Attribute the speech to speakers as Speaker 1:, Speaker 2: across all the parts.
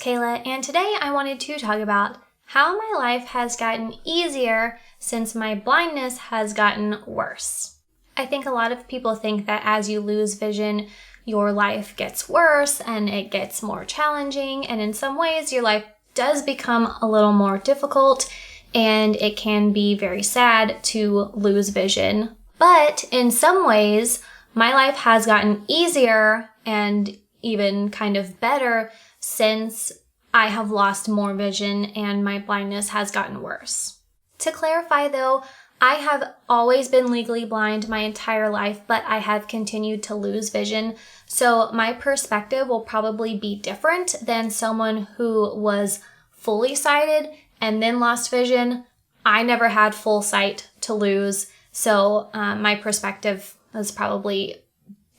Speaker 1: Kayla, and today I wanted to talk about how my life has gotten easier since my blindness has gotten worse. I think a lot of people think that as you lose vision, your life gets worse and it gets more challenging, and in some ways your life does become a little more difficult and it can be very sad to lose vision. But in some ways, my life has gotten easier and even kind of better since I have lost more vision and my blindness has gotten worse. To clarify though, I have always been legally blind my entire life, but I have continued to lose vision. So my perspective will probably be different than someone who was fully sighted and then lost vision. I never had full sight to lose, so my perspective is probably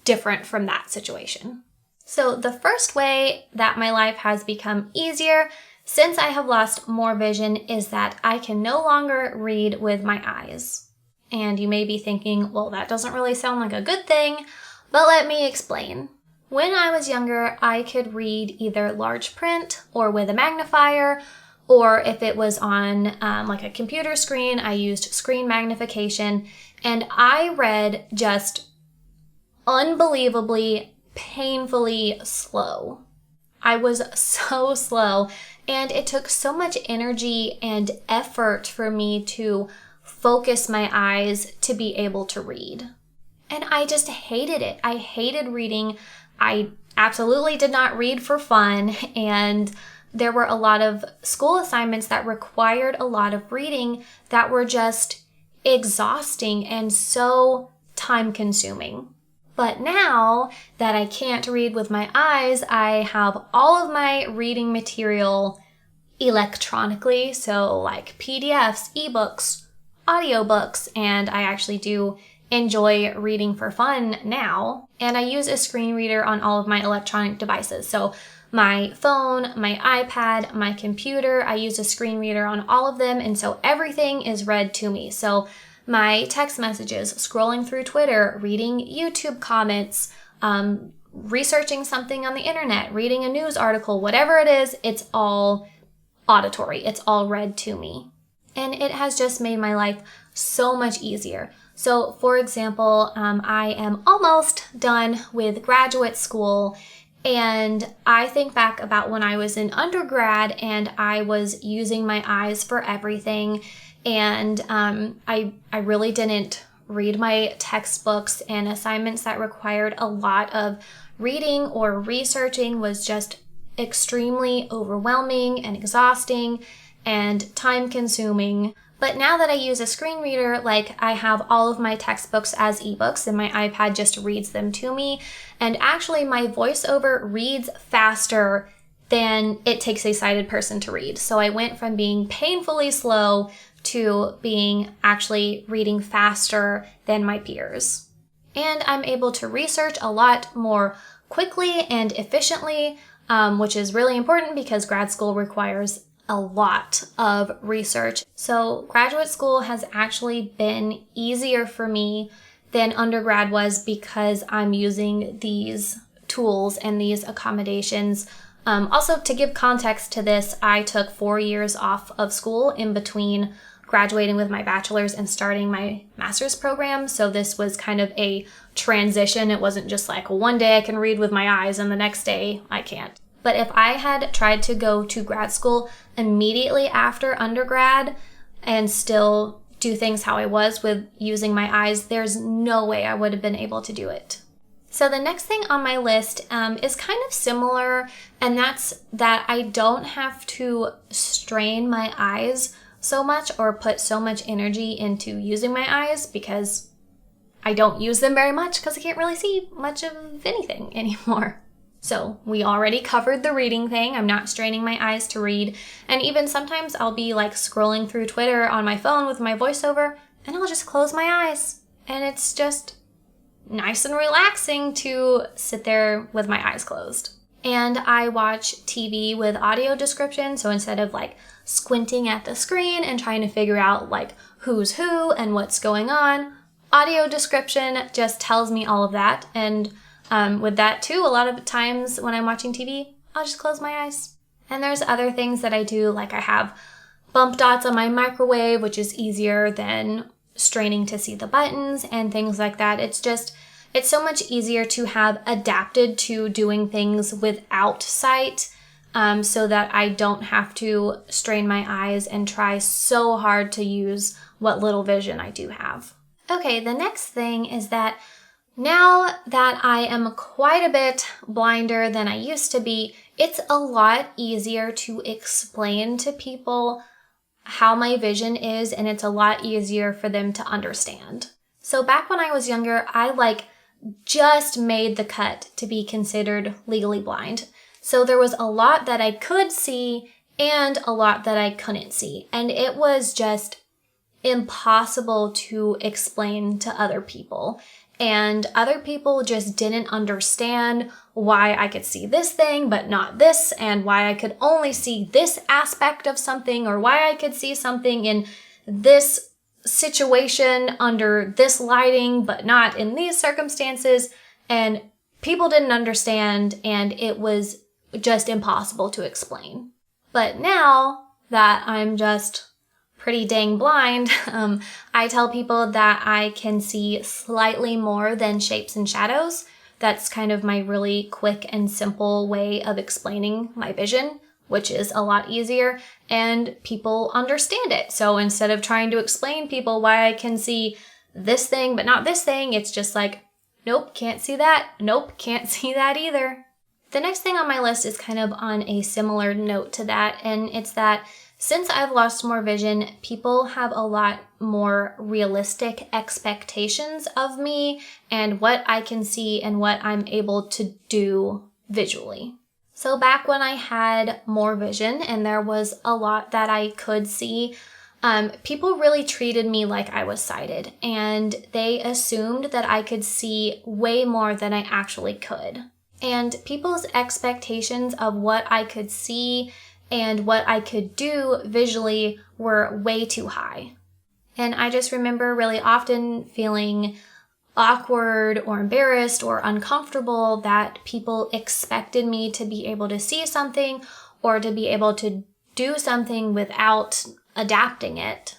Speaker 1: different from that situation. So the first way that my life has become easier since I have lost more vision is that I can no longer read with my eyes. And you may be thinking, well, that doesn't really sound like a good thing, but let me explain. When I was younger, I could read either large print or with a magnifier, or if it was on like a computer screen, I used screen magnification, and I read just unbelievably painfully slow. I was so slow, and it took so much energy and effort for me to focus my eyes to be able to read. And I just hated it. I hated reading. I absolutely did not read for fun, and there were a lot of school assignments that required a lot of reading that were just exhausting and so time-consuming. But now that I can't read with my eyes, I have all of my reading material electronically, so like PDFs, ebooks, audiobooks, and I actually do enjoy reading for fun now. And I use a screen reader on all of my electronic devices. So my phone, my iPad, my computer, I use a screen reader on all of them, and so everything is read to me. So my text messages, scrolling through Twitter, reading YouTube comments, researching something on the internet, reading a news article, whatever it is, it's all auditory. It's all read to me. And it has just made my life so much easier. So for example, I am almost done with graduate school, and I think back about when I was in undergrad and I was using my eyes for everything. And I really didn't read my textbooks, and assignments that required a lot of reading or researching was just extremely overwhelming and exhausting and time-consuming. But now that I use a screen reader, like I have all of my textbooks as ebooks and my iPad just reads them to me. And actually my voiceover reads faster than it takes a sighted person to read. So I went from being painfully slow to being actually reading faster than my peers. And I'm able to research a lot more quickly and efficiently, which is really important because grad school requires a lot of research. So graduate school has actually been easier for me than undergrad was because I'm using these tools and these accommodations. Also, to give context to this, I took 4 years off of school in between graduating with my bachelor's and starting my master's program. So this was kind of a transition. It wasn't just like one day I can read with my eyes and the next day I can't. But if I had tried to go to grad school immediately after undergrad and still do things how I was with using my eyes, there's no way I would have been able to do it. So the next thing on my list is kind of similar, and that's that I don't have to strain my eyes so much or put so much energy into using my eyes because I don't use them very much because I can't really see much of anything anymore. So we already covered the reading thing. I'm not straining my eyes to read. And even sometimes I'll be like scrolling through Twitter on my phone with my voiceover and I'll just close my eyes. And it's just nice and relaxing to sit there with my eyes closed. And I watch TV with audio description. So instead of like squinting at the screen and trying to figure out like who's who and what's going on, audio description just tells me all of that. And with that too, a lot of times when I'm watching TV, I'll just close my eyes And there's other things that I do, like I have bump dots on my microwave, which is easier than straining to see the buttons and things like that. It's so much easier to have adapted to doing things without sight, so that I don't have to strain my eyes and try so hard to use what little vision I do have. Okay, the next thing is that now that I am quite a bit blinder than I used to be, it's a lot easier to explain to people how my vision is, and it's a lot easier for them to understand. So back when I was younger, I just made the cut to be considered legally blind. So there was a lot that I could see and a lot that I couldn't see. And it was just impossible to explain to other people. And other people just didn't understand why I could see this thing but not this, and why I could only see this aspect of something, or why I could see something in this situation under this lighting but not in these circumstances. And people didn't understand, and it was just impossible to explain. But now that I'm just pretty dang blind, I tell people that I can see slightly more than shapes and shadows. That's kind of my really quick and simple way of explaining my vision, which is a lot easier, and people understand it. So instead of trying to explain people why I can see this thing but not this thing, it's just like, nope, can't see that. Nope, can't see that either. The next thing on my list is kind of on a similar note to that, and it's that since I've lost more vision, people have a lot more realistic expectations of me and what I can see and what I'm able to do visually. So back when I had more vision and there was a lot that I could see, people really treated me like I was sighted, and they assumed that I could see way more than I actually could. And people's expectations of what I could see and what I could do visually were way too high. And I just remember really often feeling awkward or embarrassed or uncomfortable that people expected me to be able to see something or to be able to do something without adapting it.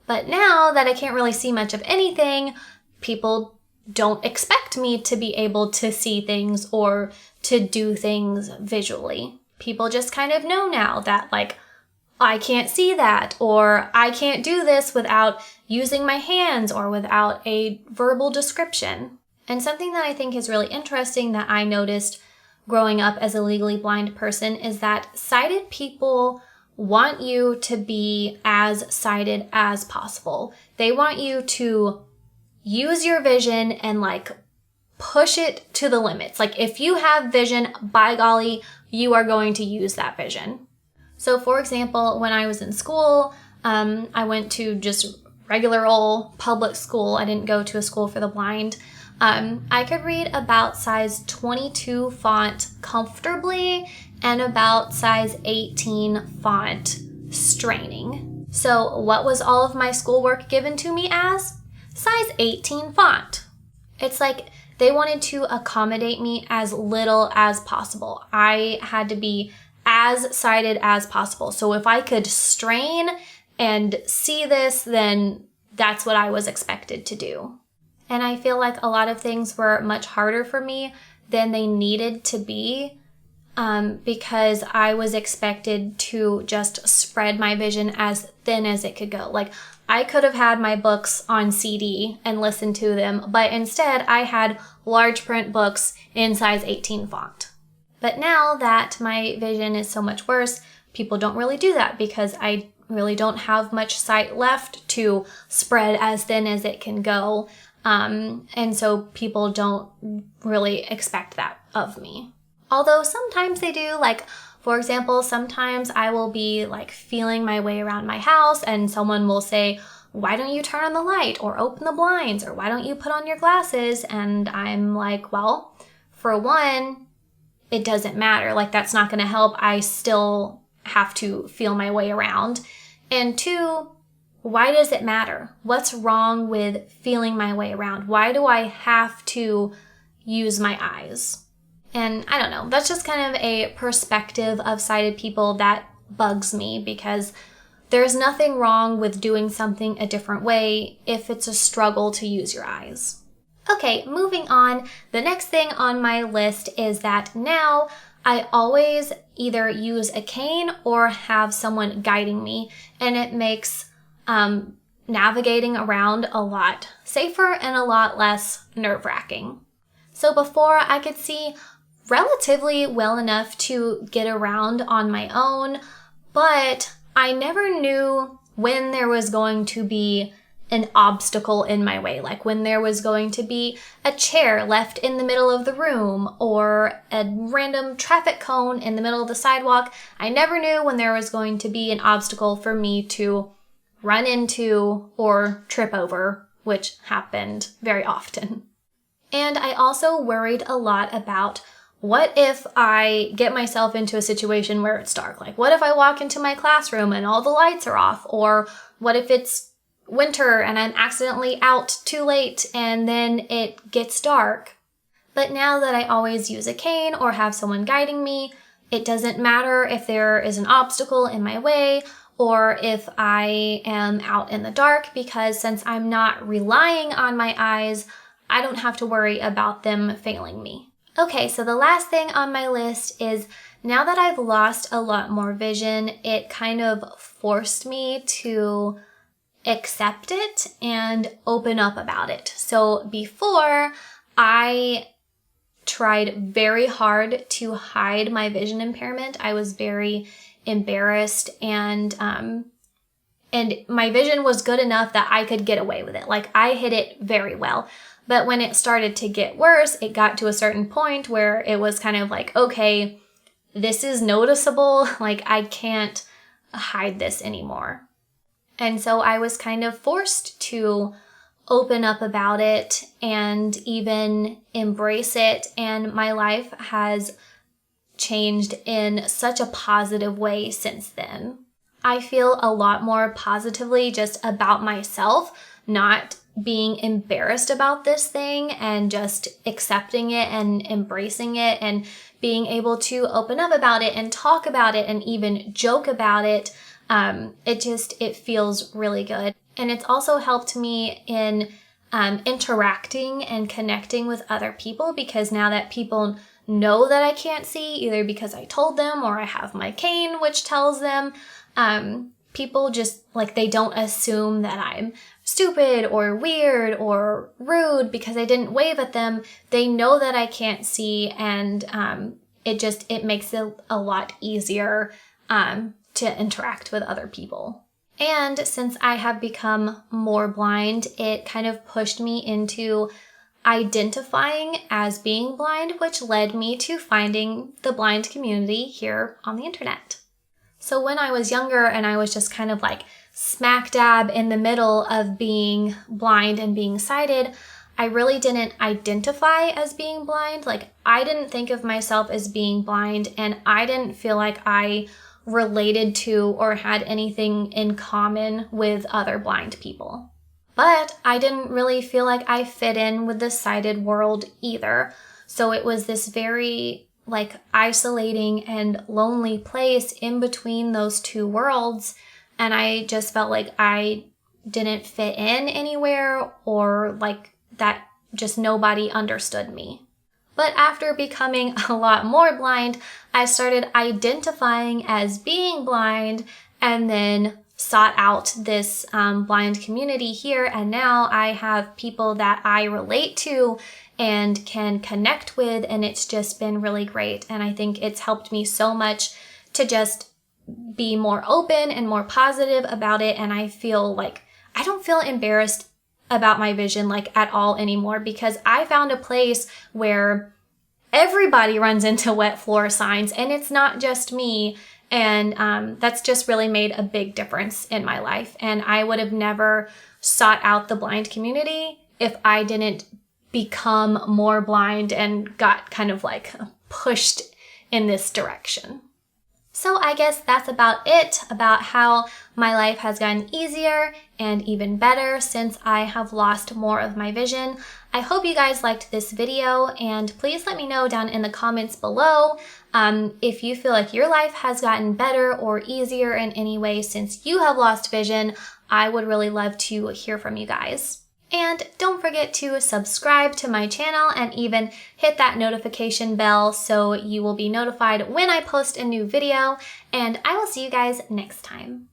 Speaker 1: But now that I can't really see much of anything, people don't expect me to be able to see things or to do things visually. People just kind of know now that I can't see that, or I can't do this without using my hands or without a verbal description. And something that I think is really interesting that I noticed growing up as a legally blind person is that sighted people want you to be as sighted as possible. They want you to use your vision and push it to the limits. If you have vision, by golly, you are going to use that vision. So for example, when I was in school, I went to just regular old public school. I didn't go to a school for the blind. I could read about size 22 font comfortably and about size 18 font straining. So what was all of my schoolwork given to me as? Size 18 font. It's they wanted to accommodate me as little as possible. I had to be as sighted as possible. So if I could strain and see this, then that's what I was expected to do. And I feel like a lot of things were much harder for me than they needed to be, because I was expected to just spread my vision as thin as it could go. I could have had my books on CD and listened to them, but instead I had large print books in size 18 font. But now that my vision is so much worse, people don't really do that because I really don't have much sight left to spread as thin as it can go. And so people don't really expect that of me. Although sometimes they do, for example, sometimes I will be feeling my way around my house and someone will say, why don't you turn on the light or open the blinds, or why don't you put on your glasses? And I'm well, for one, it doesn't matter. That's not going to help. I still have to feel my way around. And two, why does it matter? What's wrong with feeling my way around? Why do I have to use my eyes? And I don't know, that's just kind of a perspective of sighted people that bugs me, because there's nothing wrong with doing something a different way if it's a struggle to use your eyes. Okay, moving on. The next thing on my list is that now I always either use a cane or have someone guiding me, and it makes navigating around a lot safer and a lot less nerve-wracking. So before, I could see relatively well enough to get around on my own, but I never knew when there was going to be an obstacle in my way, like when there was going to be a chair left in the middle of the room or a random traffic cone in the middle of the sidewalk. I never knew when there was going to be an obstacle for me to run into or trip over, which happened very often. And I also worried a lot about, what if I get myself into a situation where it's dark? Like, what if I walk into my classroom and all the lights are off? Or what if it's winter and I'm accidentally out too late and then it gets dark? But now that I always use a cane or have someone guiding me, it doesn't matter if there is an obstacle in my way or if I am out in the dark, because since I'm not relying on my eyes, I don't have to worry about them failing me. Okay, so the last thing on my list is, now that I've lost a lot more vision, it kind of forced me to accept it and open up about it. So before, I tried very hard to hide my vision impairment. I was very embarrassed, and my vision was good enough that I could get away with it. Like, I hid it very well. But when it started to get worse, it got to a certain point where it was kind of like, okay, this is noticeable. Like, I can't hide this anymore. And so I was kind of forced to open up about it and even embrace it. And my life has changed in such a positive way since then. I feel a lot more positively just about myself, not being embarrassed about this thing, and just accepting it and embracing it and being able to open up about it and talk about it and even joke about it. It feels really good. And it's also helped me in interacting and connecting with other people, because now that people know that I can't see, either because I told them or I have my cane, which tells them, people just, like, they don't assume that I'm stupid or weird or rude because I didn't wave at them. They know that I can't see, and it makes it a lot easier to interact with other people. And since I have become more blind, it kind of pushed me into identifying as being blind, which led me to finding the blind community here on the internet. So when I was younger and I was just kind of like smack dab in the middle of being blind and being sighted, I really didn't identify as being blind. Like, I didn't think of myself as being blind, and I didn't feel like I related to or had anything in common with other blind people. But I didn't really feel like I fit in with the sighted world either. So it was this very isolating and lonely place in between those two worlds. And I just felt like I didn't fit in anywhere, or like that just nobody understood me. But after becoming a lot more blind, I started identifying as being blind, and then sought out this blind community here. And now I have people that I relate to and can connect with, and it's just been really great. And I think it's helped me so much to just be more open and more positive about it. And I feel like I don't feel embarrassed about my vision at all anymore, because I found a place where everybody runs into wet floor signs, and it's not just me. And that's just really made a big difference in my life. And I would have never sought out the blind community if I didn't become more blind and got kind of pushed in this direction. So I guess that's about it about how my life has gotten easier and even better since I have lost more of my vision. I hope you guys liked this video, and please let me know down in the comments below if you feel like your life has gotten better or easier in any way since you have lost vision. I would really love to hear from you guys. And don't forget to subscribe to my channel and even hit that notification bell so you will be notified when I post a new video. And I will see you guys next time.